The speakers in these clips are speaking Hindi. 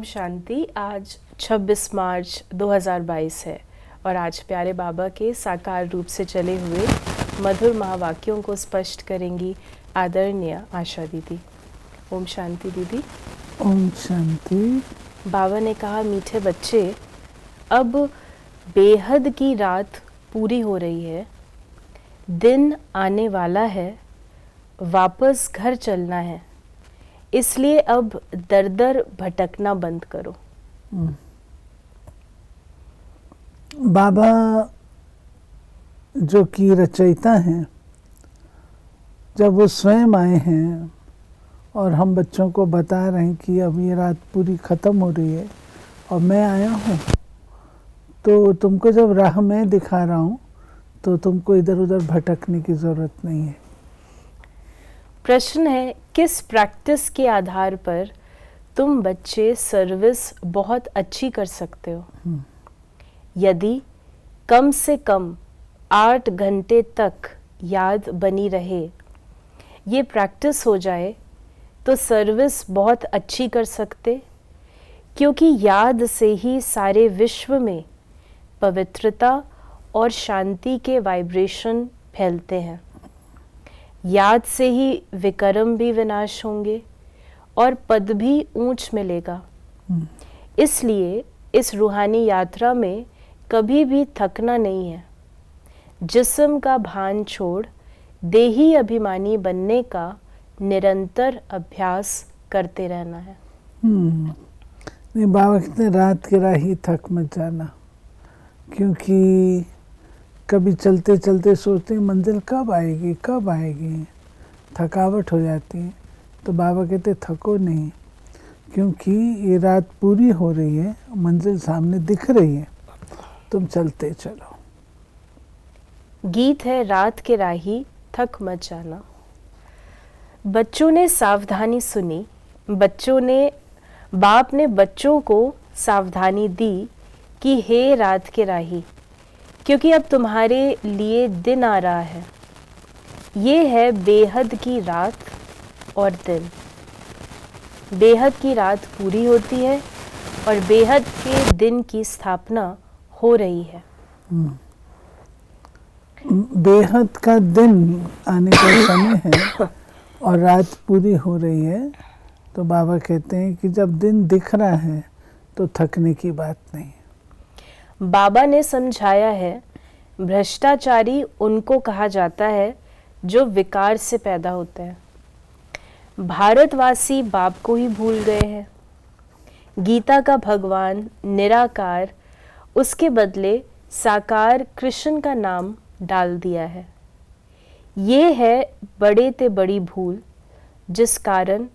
शांति। आज 26 मार्च 2022 है और आज प्यारे बाबा के साकार रूप से चले हुए मधुर महावाक्यों को स्पष्ट करेंगी आदरणीय आशा दीदी। ओम शांति दीदी। ओम शांति। बाबा ने कहा, मीठे बच्चे, अब बेहद की रात पूरी हो रही है, दिन आने वाला है, वापस घर चलना है, इसलिए अब दर दर भटकना बंद करो। बाबा जो कि रचयिता हैं, जब वो स्वयं आए हैं और हम बच्चों को बता रहे हैं कि अब ये रात पूरी ख़त्म हो रही है और मैं आया हूँ, तो तुमको जब राह मैं दिखा रहा हूँ तो तुमको इधर उधर भटकने की ज़रूरत नहीं है। प्रश्न है, किस प्रैक्टिस के आधार पर तुम बच्चे सर्विस बहुत अच्छी कर सकते हो? यदि कम से कम 8 घंटे तक याद बनी रहे, ये प्रैक्टिस हो जाए तो सर्विस बहुत अच्छी कर सकते, क्योंकि याद से ही सारे विश्व में पवित्रता और शांति के वाइब्रेशन फैलते हैं। याद से ही विकर्म भी विनाश होंगे और पद भी ऊंच मिलेगा। इसलिए इस रूहानी यात्रा में कभी भी थकना नहीं है। जिस्म का भान छोड़ देही अभिमानी बनने का निरंतर अभ्यास करते रहना है। नहीं, बाबा कहते रात की राही थक मत जाना, क्योंकि कभी चलते चलते सोचते हैं मंजिल कब आएगी कब आएगी, थकावट हो जाती है। तो बाबा कहते थको नहीं, क्योंकि ये रात पूरी हो रही है, मंजिल सामने दिख रही है, तुम चलते चलो। गीत है रात के राही थक मत जाना। बच्चों ने सावधानी सुनी। बाप ने बच्चों को सावधानी दी कि हे रात के राही, क्योंकि अब तुम्हारे लिए दिन आ रहा है। ये है बेहद की रात और दिन। बेहद की रात पूरी होती है और बेहद के दिन की स्थापना हो रही है। बेहद का दिन आने का समय है और रात पूरी हो रही है। तो बाबा कहते हैं कि जब दिन दिख रहा है तो थकने की बात नहीं। बाबा ने समझाया है, भ्रष्टाचारी उनको कहा जाता है जो विकार से पैदा होते हैं। भारतवासी बाप को ही भूल गए हैं। गीता का भगवान निराकार, उसके बदले साकार कृष्ण का नाम डाल दिया है। ये है बड़े ते बड़ी भूल, जिस कारण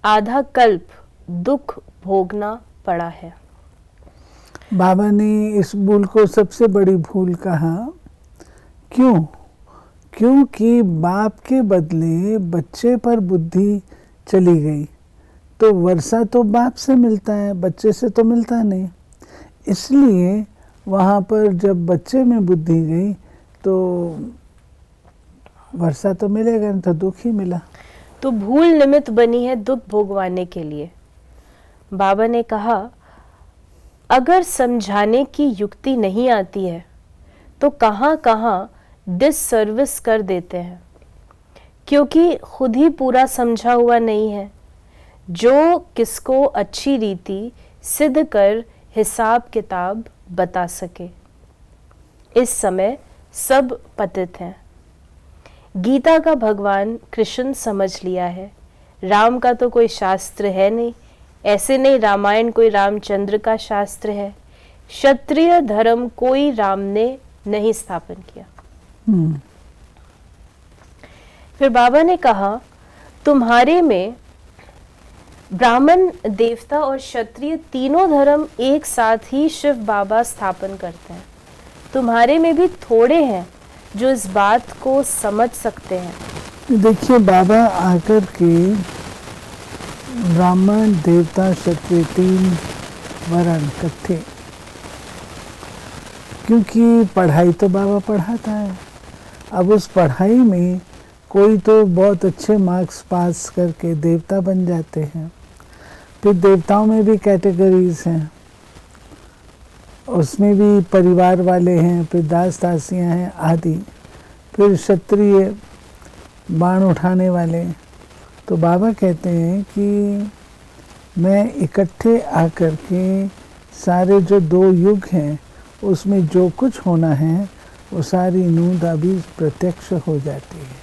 आधा कल्प दुख भोगना पड़ा है। बाबा ने इस भूल को सबसे बड़ी भूल कहा। क्यों? क्योंकि बाप के बदले बच्चे पर बुद्धि चली गई। तो वर्षा तो बाप से मिलता है, बच्चे से तो मिलता नहीं। इसलिए वहाँ पर जब बच्चे में बुद्धि गई तो वर्षा तो मिलेगा नहीं, तो दुख ही मिला। तो भूल निमित्त बनी है दुख भोगवाने के लिए। बाबा ने कहा, अगर समझाने की युक्ति नहीं आती है तो कहाँ कहाँ डिससर्विस कर देते हैं, क्योंकि खुद ही पूरा समझा हुआ नहीं है। जो किसको अच्छी रीति सिद्ध कर हिसाब किताब बता सके। इस समय सब पतित हैं। गीता का भगवान कृष्ण समझ लिया है, राम का तो कोई शास्त्र है नहीं। ऐसे नहीं रामायण कोई रामचंद्र का शास्त्र है। क्षत्रिय धर्म कोई राम ने नहीं स्थापन किया। फिर बाबा ने कहा, तुम्हारे में ब्राह्मण, देवता और क्षत्रिय तीनों धर्म एक साथ ही शिव बाबा स्थापन करते हैं। तुम्हारे में भी थोड़े हैं जो इस बात को समझ सकते हैं। देखिए, बाबा आकर के ब्राह्मण, देवता, क्षत्रिय 3 वर्ण इकट्ठे, क्योंकि पढ़ाई तो बाबा पढ़ाता है। अब उस पढ़ाई में कोई तो बहुत अच्छे मार्क्स पास करके देवता बन जाते हैं, फिर देवताओं में भी कैटेगरीज हैं, उसमें भी परिवार वाले हैं, फिर दास दासियाँ हैं आदि, फिर क्षत्रिय बाण उठाने वाले। तो बाबा कहते हैं कि मैं इकट्ठे आकर के सारे जो 2 युग हैं उसमें जो कुछ होना है वो सारी नूंद अभी प्रत्यक्ष हो जाती है।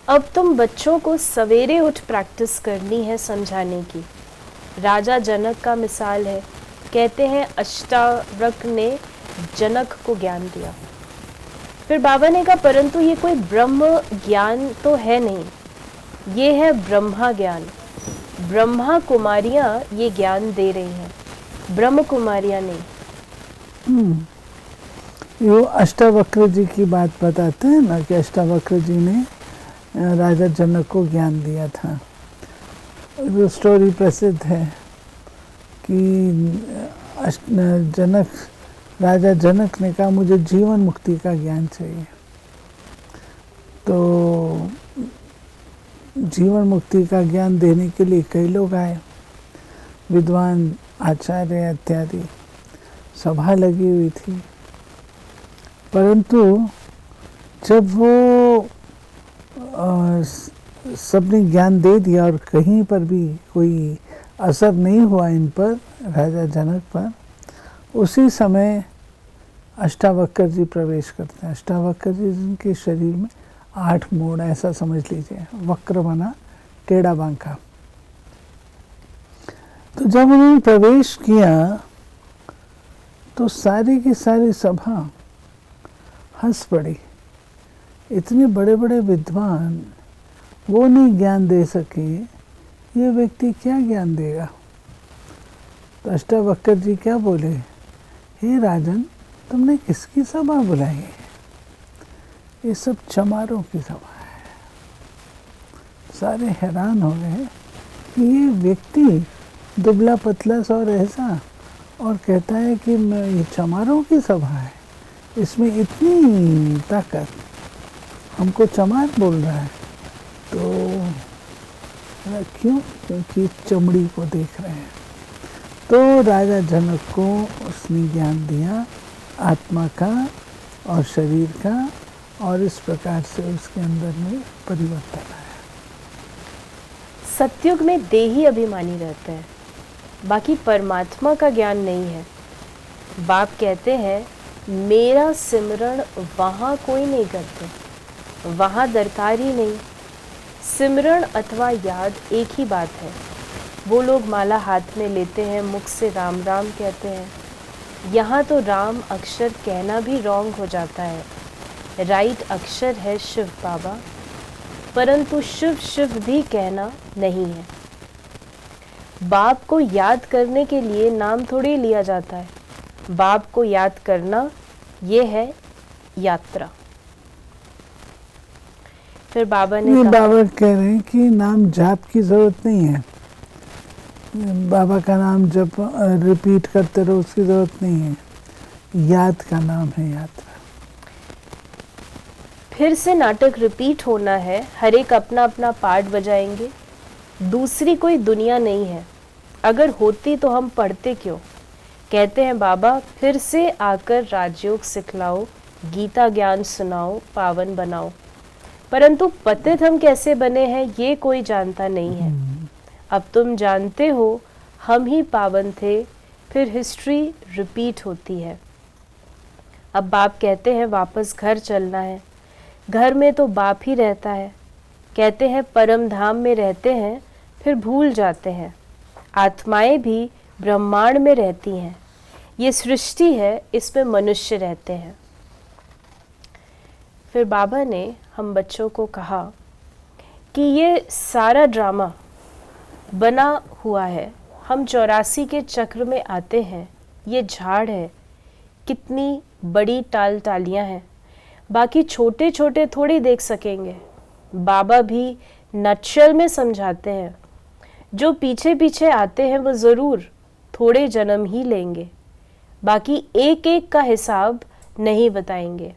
अब तुम बच्चों को सवेरे उठ प्रैक्टिस करनी है समझाने की। राजा जनक का मिसाल है। कहते हैं अष्टावक्र ने जनक को ज्ञान दिया। फिर बाबा ने कहा परंतु ये कोई ब्रह्म ज्ञान तो है नहीं, ये है ब्रह्मा ज्ञान। ब्रह्मा कुमारियां ये ज्ञान दे रही हैं, ब्रह्म कुमारियां नहीं। यो अष्टावक्र जी की बात बताते हैं ना कि अष्टावक्र जी ने राजा जनक को ज्ञान दिया था। वो स्टोरी प्रसिद्ध है कि राजा जनक ने कहा मुझे जीवन मुक्ति का ज्ञान चाहिए। तो जीवन मुक्ति का ज्ञान देने के लिए कई लोग आए, विद्वान आचार्य इत्यादि, सभा लगी हुई थी। परंतु जब वो सबने ज्ञान दे दिया और कहीं पर भी कोई असर नहीं हुआ इन पर, राजा जनक पर, उसी समय अष्टावक्र जी प्रवेश करते हैं। अष्टावक्र जी जिनके शरीर में 8 मोड़, ऐसा समझ लीजिए, वक्र बना टेढ़ा बांका। तो जब उन्होंने प्रवेश किया तो सारी की सारी सभा हंस पड़ी। इतने बड़े बड़े विद्वान वो नहीं ज्ञान दे सके, ये व्यक्ति क्या ज्ञान देगा। तो अष्टावक्र जी क्या बोले, हे राजन, तुमने किसकी सभा बुलाई है? ये सब चमारों की सभा है। सारे हैरान हो गए कि ये व्यक्ति दुबला पतला सा और ऐसा, और कहता है कि ये चमारों की सभा है, इसमें इतनी ताकत, हमको चमार बोल रहा है। तो क्यों? क्योंकि चमड़ी को देख रहे हैं। तो राजा जनक को उसने ज्ञान दिया आत्मा का और शरीर का, और इस प्रकार से उसके अंदर में परिवर्तन आया। सतयुग में देही अभिमानी रहते हैं, बाकी परमात्मा का ज्ञान नहीं है। बाप कहते हैं मेरा सिमरण वहाँ कोई नहीं करते, वहाँ दरकार ही नहीं। सिमरण अथवा याद एक ही बात है। वो लोग माला हाथ में लेते हैं, मुख से राम राम कहते हैं। यहाँ तो राम अक्षर कहना भी रॉन्ग हो जाता है। राइट अक्षर है शिव बाबा, परंतु शिव शिव भी कहना नहीं है। बाप को याद करने के लिए नाम थोड़ी लिया जाता है। बाप को याद करना ये है यात्रा। फिर बाबा ने कहा, बाबा कह रहे हैं कि नाम जाप की जरूरत नहीं है। बाबा का नाम जब रिपीट करते रहो उसकी जरूरत नहीं है, याद का नाम है यात्रा। फिर से नाटक रिपीट होना है, हर एक अपना अपना पार्ट बजाएंगे। दूसरी कोई दुनिया नहीं है, अगर होती तो हम पढ़ते क्यों। कहते हैं बाबा फिर से आकर राजयोग सिखलाओ, गीता ज्ञान सुनाओ, पावन बनाओ। परंतु पतित हम कैसे बने हैं ये कोई जानता नहीं है। अब तुम जानते हो हम ही पावन थे, फिर हिस्ट्री रिपीट होती है। अब बाप कहते हैं वापस घर चलना है। घर में तो बाप ही रहता है। कहते हैं परम धाम में रहते हैं, फिर भूल जाते हैं। आत्माएं भी ब्रह्मांड में रहती हैं। ये सृष्टि है, इसमें मनुष्य रहते हैं। फिर बाबा ने हम बच्चों को कहा कि ये सारा ड्रामा बना हुआ है। हम 84 के चक्र में आते हैं। ये झाड़ है, कितनी बड़ी टालियां हैं, बाकी छोटे छोटे थोड़ी देख सकेंगे। बाबा भी नटशल में समझाते हैं। जो पीछे पीछे आते हैं वो ज़रूर थोड़े जन्म ही लेंगे, बाकी एक एक का हिसाब नहीं बताएंगे।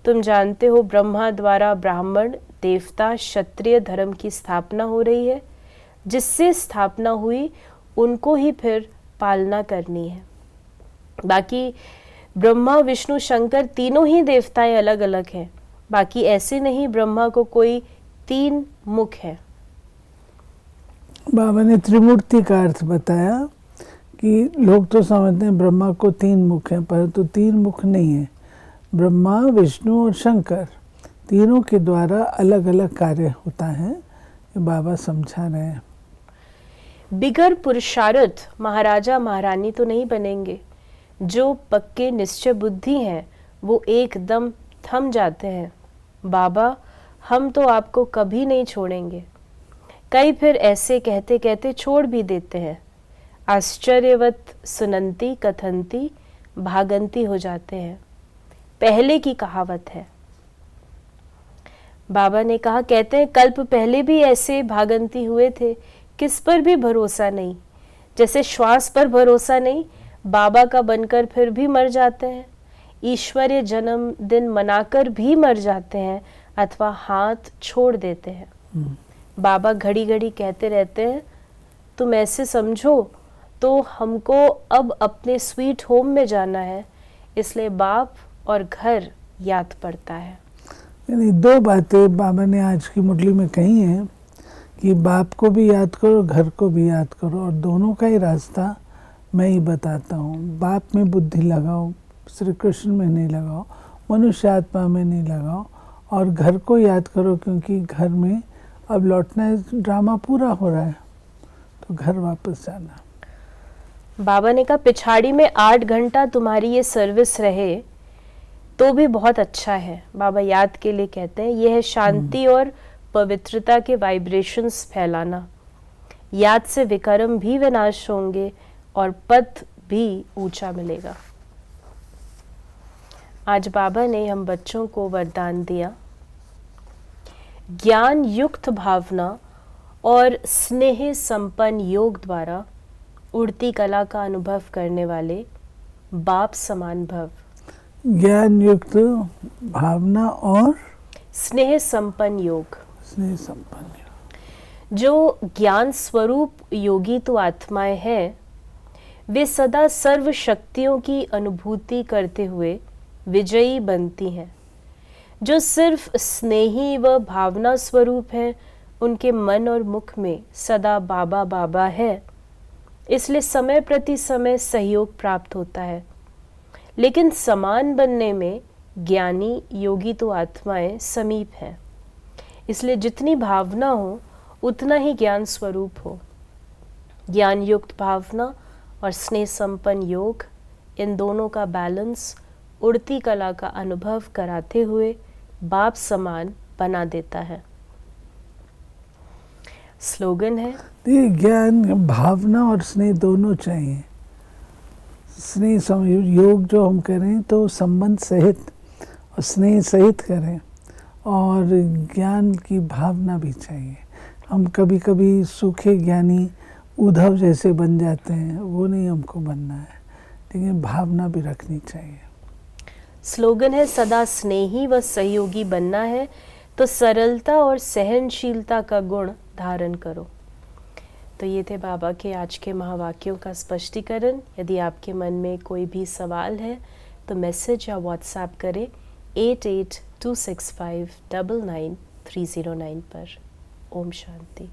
तुम जानते हो ब्रह्मा द्वारा ब्राह्मण, देवता, क्षत्रिय धर्म की स्थापना हो रही है। जिससे स्थापना हुई उनको ही फिर पालना करनी है। बाकी ब्रह्मा विष्णु शंकर तीनों ही देवताएं अलग अलग हैं, बाकी ऐसे नहीं ब्रह्मा को कोई 3 मुख है। बाबा ने त्रिमूर्ति का अर्थ बताया कि लोग तो समझते हैं ब्रह्मा को 3 मुख हैं, परंतु 3 मुख नहीं है। ब्रह्मा विष्णु और शंकर तीनों के द्वारा अलग अलग कार्य होता है, ये बाबा समझा रहे हैं। बिगर पुरुषार्थ महाराजा महारानी तो नहीं बनेंगे। जो पक्के निश्चय बुद्धि हैं वो एकदम थम जाते हैं, बाबा हम तो आपको कभी नहीं छोड़ेंगे। कई फिर ऐसे कहते कहते छोड़ भी देते हैं, आश्चर्यवत सुनंती कथंती भागंती हो जाते हैं। पहले की कहावत है। बाबा ने कहा, कहते हैं कल्प पहले भी ऐसे भागंती हुए थे, किस पर भी भरोसा नहीं। जैसे श्वास पर भरोसा नहीं, बाबा का बनकर फिर भी मर जाते हैं। ईश्वरीय जन्मदिन मनाकर भी मर जाते हैं अथवा हाथ छोड़ देते हैं। बाबा घड़ी घड़ी कहते रहते हैं, तुम ऐसे समझो तो हमको अब अपने स्वीट होम में जाना है, इसलिए बाप और घर याद पड़ता है। यानी 2 बातें बाबा ने आज की मुरली में कही हैं कि बाप को भी याद करो, घर को भी याद करो, और दोनों का ही रास्ता मैं ही बताता हूँ। बाप में बुद्धि लगाओ, श्री कृष्ण में नहीं लगाओ, मनुष्य आत्मा में नहीं लगाओ, और घर को याद करो क्योंकि घर में अब लौटना है, ड्रामा पूरा हो रहा है तो घर वापस जाना। बाबा ने कहा पिछाड़ी में 8 घंटा तुम्हारी ये सर्विस रहे तो भी बहुत अच्छा है। बाबा याद के लिए कहते हैं यह है शांति और पवित्रता के वाइब्रेशंस फैलाना। याद से विकर्म भी विनाश होंगे और पद भी ऊंचा मिलेगा। आज बाबा ने हम बच्चों को वरदान दिया, ज्ञान युक्त भावना और स्नेह संपन्न योग द्वारा उड़ती कला का अनुभव करने वाले बाप समान भव। ज्ञान युक्त भावना और स्नेह संपन्न योग। स्नेह संपन्न योग। जो ज्ञान स्वरूप योगी तो आत्माएं हैं, वे सदा सर्व शक्तियों की अनुभूति करते हुए विजयी बनती हैं। जो सिर्फ स्नेही व भावना स्वरूप हैं, उनके मन और मुख में सदा बाबा बाबा है, इसलिए समय प्रति समय सहयोग प्राप्त होता है। लेकिन समान बनने में ज्ञानी योगी तो आत्माएं समीप हैं, इसलिए जितनी भावना हो उतना ही ज्ञान स्वरूप हो। ज्ञान युक्त भावना और स्नेह संपन्न योग, इन दोनों का बैलेंस उड़ती कला का अनुभव कराते हुए बाप समान बना देता है। स्लोगन है, ये ज्ञान भावना और स्नेह दोनों चाहिए। स्नेह योग जो हम करें तो संबंध सहित और स्नेह सहित करें, और ज्ञान की भावना भी चाहिए। हम कभी कभी सूखे ज्ञानी उद्धव जैसे बन जाते हैं, वो नहीं हमको बनना है, लेकिन भावना भी रखनी चाहिए। स्लोगन है, सदा स्नेही व सहयोगी बनना है तो सरलता और सहनशीलता का गुण धारण करो। तो ये थे बाबा के आज के महावाक्यों का स्पष्टीकरण। यदि आपके मन में कोई भी सवाल है तो मैसेज या व्हाट्सएप करें 8826599309 पर। ओम शांति।